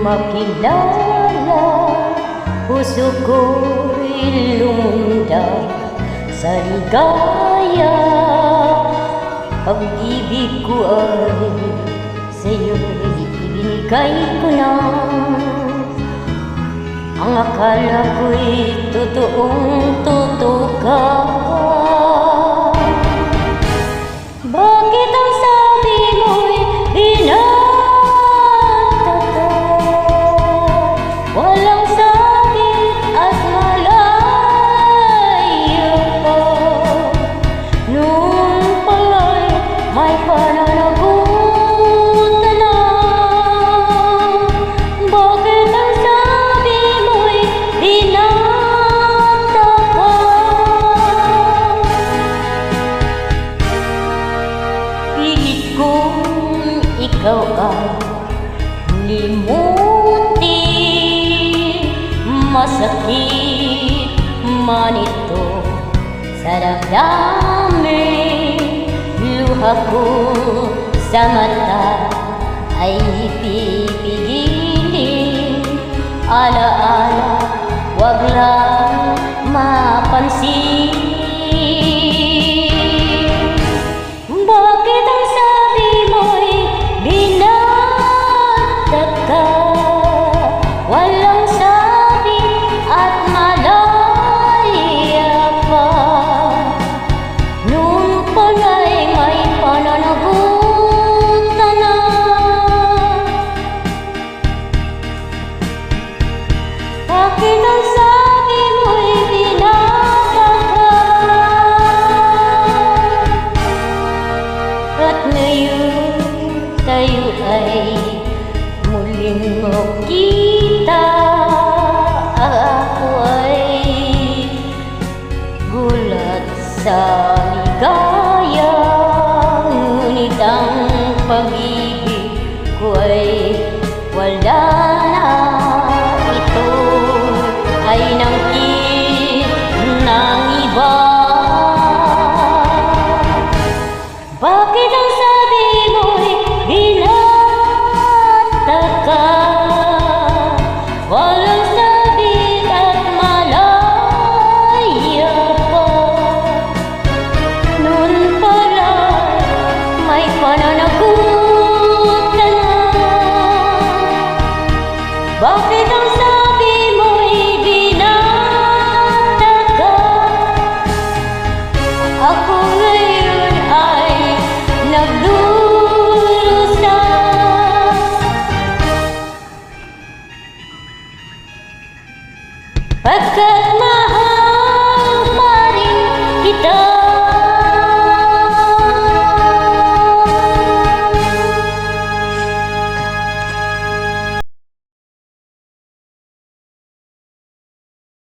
makilala, puso ko'y lumundag sa ligaya. Pag-ibig ko ay sa'yo'y ibinigay ko na. Ang akala ko'y totoong totoo ka. Bakit ang sabi mo'y binataka? Walang sakit at malaya pa. Noon pala'y may pananagutan na. Bakit ang sabi mo'y binataka? Pilit kong ikaw ay limutin, masakit man ito sa damdamin. Luha ko sa mata ay pipigilin. Alaala, wag lang mapansin. Bakit ang sabi mo'y binataka? Walang sabi at malaya pa. Noon pala'y may pananagutan na. Bakit ang sabi mo'y binataka? At ngayon tayo ay muling magkita. Ako ay gulat sa ligaya, ngunit ang pag-ibig ko ay wala na. Ito ay nangkit ng iba. Bakit ang sabi mo'y binataka? Walang sabit at malaya pa. Noon pala may pananagutan na. Bakit ang sabi mo'y binataka? Ako ngayon ay nagdurusa. Pagkat mahal pa rin kita.